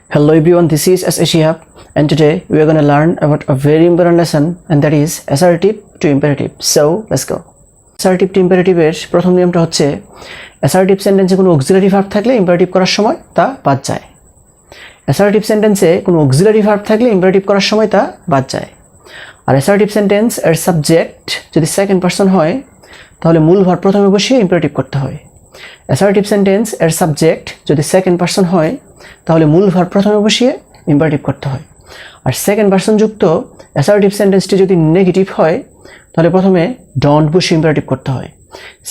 Hello everyone, this is Shihab, and today we are going to learn about a very important lesson, and that is assertive to imperative. So let's go. Assertive to imperative এর প্রথম নিয়মটা হচ্ছে assertive সেন্টেন্সে কোনো auxiliary verb থাকলে imperative করার সময় তা বাদ যায়। assertive সেন্টেন্সে কোনো auxiliary verb থাকলে imperative করার সময় তা বাদ যায়। আর assertive সেন্টেন্স এর সাবজেক্ট যদি সেকেন্ড পারসন হয় তাহলে মূল ভার্ব প্রথমে বসিয়ে imperative করতে হয়। assertive সেন্টেন্স এর সাবজেক্ট যদি সেকেন্ড পারসন হয় তাহলে মূল ভার্ব প্রথমে বসিয়ে ইম্পারেটিভ করতে হয়। আর সেকেন্ড পারসন যুক্ত অ্যাসার্টিভ সেন্টেন্সটি যদি নেগেটিভ হয় তাহলে প্রথমে ডন্ট বসিয়ে ইম্পারেটিভ করতে হয়।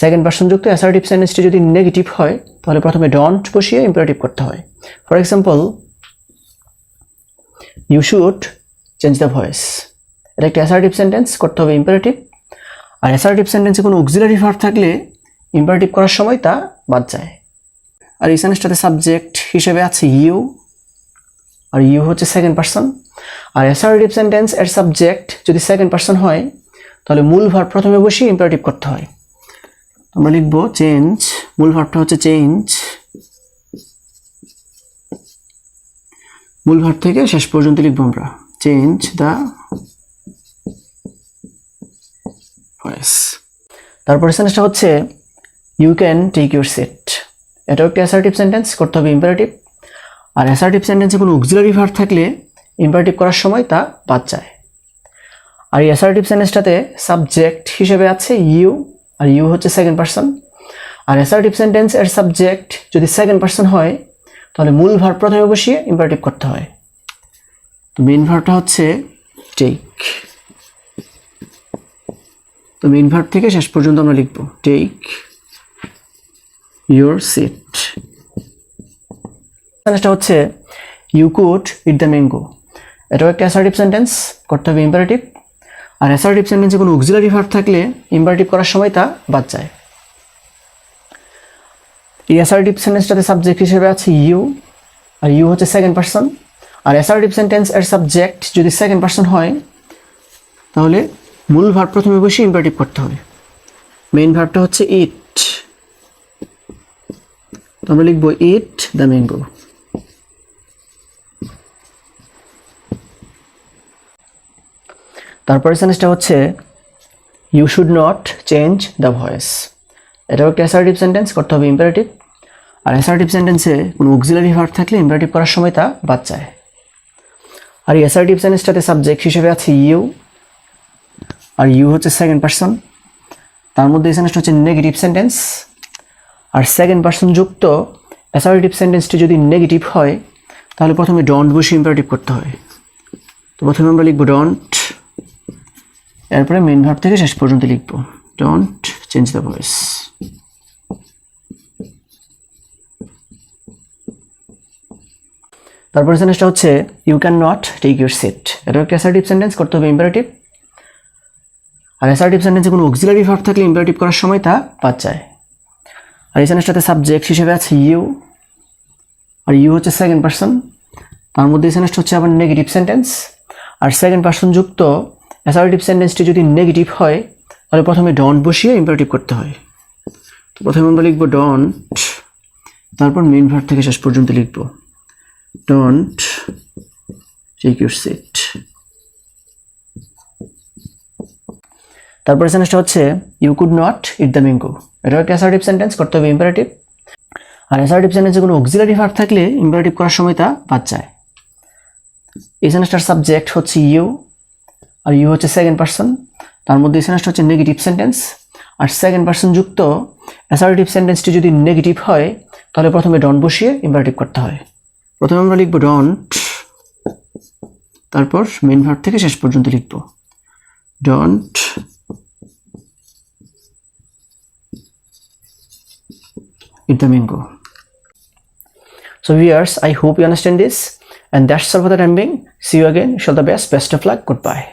সেকেন্ড পারসন যুক্ত অ্যাসার্টিভ সেন্টেন্সটি যদি নেগেটিভ হয় তাহলে প্রথমে ডন্ট বসিয়ে ইম্পারেটিভ করতে হয়। For example, you should change the voice, এটা একটা অ্যাসার্টিভ সেন্টেন্স, করতে হবে ইম্পারেটিভ। আর অ্যাসার্টিভ সেন্টেন্সে কোনো অক্সিলারি ভার্ব থাকলে ইম্পারেটিভ করার সময় তা বাদ যায়। আর এই সেন্টেন্সটাতে সাবজেক্ট হিসেবে আছে ইউ, আর ইউ হচ্ছে সেকেন্ড পারসন। আর অ্যাসার্টিভ সেন্টেন্স এর সাবজেক্ট যদি সেকেন্ড পারসন হয় তাহলে মূল ভার্ব প্রথমে বসিয়ে ইম্পারেটিভ করতে হয়। আমরা লিখবো চেঞ্জ, মূল ভার্বটা হচ্ছে চেঞ্জ, মূল ভার্ব থেকে শেষ পর্যন্ত লিখবো আমরা চেঞ্জ দ্য ভয়েস। তারপরে সেন্টেন্সটা হচ্ছে you can take your seat, এটাও একটা অ্যাসার্টিভ সেন্টেন্স, করতে হবে ইম্পারেটিভ। আর অ্যাসার্টিভ সেন্টেন্সে কোনো অক্সিলারি ভার্ব থাকলে ইম্পারেটিভ করার সময় তা বাদ যায়। আর এই অ্যাসার্টিভ সেন্টেন্সটাতে সাবজেক্ট হিসেবে আছে ইউ, আর ইউ হচ্ছে সেকেন্ড পারসন। আর অ্যাসার্টিভ সেন্টেন্স এর সাবজেক্ট যদি সেকেন্ড পারসন হয় তাহলে মূল ভার্ব প্রথমে বসিয়ে ইম্পারেটিভ করতে হয়। তো মেইন ভার্বটা হচ্ছে টেক, তো মেইন ভার্ব থেকে শেষ পর্যন্ত আমরা লিখবো টেক ইউর সিট। সেন্টেন্সটা হচ্ছে you could eat the mango, এটাও একটা অ্যাসার্টিভ সেন্টেন্স, করতে হবে ইম্পারেটিভ। আর অ্যাসার্টিভ সেন্টেন্সে কোনো অক্সিলারি ভার্ব থাকলে ইম্পারেটিভ করার সময় তা বাদ যায়। এই অ্যাসার্টিভ সেন্টেন্সটাতে সাবজেক্ট হিসেবে আছে ইউ, আর ইউ হচ্ছে সেকেন্ড পারসন। আর অ্যাসার্টিভ সেন্টেন্স এর সাবজেক্ট যদি সেকেন্ড পারসন হয় তাহলে মূল ভার্ব প্রথমে বসে ইম্পারেটিভ করতে হবে। মেইন ভার্বটা হচ্ছে ইট, আমরা লিখবো ইট দ্য ম্যাঙ্গো। তারপরে সেন্টেন্সটা হচ্ছে you should not change the voice, এটাও একটা অ্যাসার্টিভ সেন্টেন্স, করতে হবে ইম্পারেটিভ। আর অ্যাসার্টিভ সেন্টেন্সে কোনো অক্সিলারি ভার্ব থাকলে ইম্পারেটিভ করার সময় তা বাদ যায়। আর এই অ্যাসার্টিভ সেন্টেন্সটাতে সাবজেক্ট হিসেবে আছে ইউ, আর ইউ হচ্ছে সেকেন্ড পারসন। তার মধ্যে এই সেন্টেন্সটা হচ্ছে নেগেটিভ সেন্টেন্স। আর সেকেন্ড পারসন যুক্ত অ্যাসার্টিভ সেন্টেন্সটি যদি নেগেটিভ হয় তাহলে প্রথমে ডন্ট বসে ইম্পারেটিভ করতে হয়। তো প্রথমে আমরা লিখবো ডন্ট, এরপরে মেইন ভার্ব থেকে শেষ পর্যন্ত লিখবো ডন্ট চেঞ্জ দ্য ভয়েস। তারপরে সেন্টেন্সটা হচ্ছে you can not take your seat, এটা একটা অ্যাসার্টিভ সেন্টেন্স, করতে হবে ইম্পারেটিভ। আর অ্যাসার্টিভ সেন্টেন্সে কোনো অক্সিলারি ভার্ব থাকলে ইম্পারেটিভ করার সময় তা বাদ যায়। আর এই সেন্টেন্সটাতে সাবজেক্ট হিসেবে আছে ইউ, আর ইউ হচ্ছে সেকেন্ড পারসন। তার মধ্যে এই সেন্টেন্সটা হচ্ছে আবার নেগেটিভ সেন্টেন্স। আর সেকেন্ড পারসন যুক্ত অ্যাসার্টিভ সেন্টেন্সটি যদি নেগেটিভ হয় তাহলে প্রথমে ডন্ট বসিয়ে ইম্পারেটিভ করতে হয়। তো প্রথমে আমরা লিখবো ডন্ট, তারপর মেইন ভার্ব থেকে শেষ পর্যন্ত লিখবো ডন্ট টেক ইউর সিট। তারপরে সেন্টেন্সটা হচ্ছে you could not eat the mango, এটাও একটা অ্যাসার্টিভ সেন্টেন্স, করতে হবে ইম্পারেটিভ। আর অ্যাসার্টিভ সেন্টেন্সে কোনো অক্সিলারি ভার্ব থাকলে ইম্পারেটিভ করার সময় তা বাদ যায়। এই সেন্টেন্সটার সাবজেক্ট হচ্ছে ইউ, আর ইউ হচ্ছে সেকেন্ড পারসন। তার মধ্যে এই সেন্টেন্সটা হচ্ছে নেগেটিভ সেন্টেন্স। আর সেকেন্ড পারসন যুক্ত অ্যাসার্টিভ সেন্টেন্সটি যদি নেগেটিভ হয় তাহলে প্রথমে ডন্ট বসিয়ে ইম্পারেটিভ করতে হয়। প্রথমে আমরা লিখবো ডন্ট, তারপর মেইন ভার্ব থেকে শেষ পর্যন্ত লিখবো don't eat the mango. So viewers, I hope you understand this, and that's all for the time being. See you again. Wish you all the best of luck. Goodbye.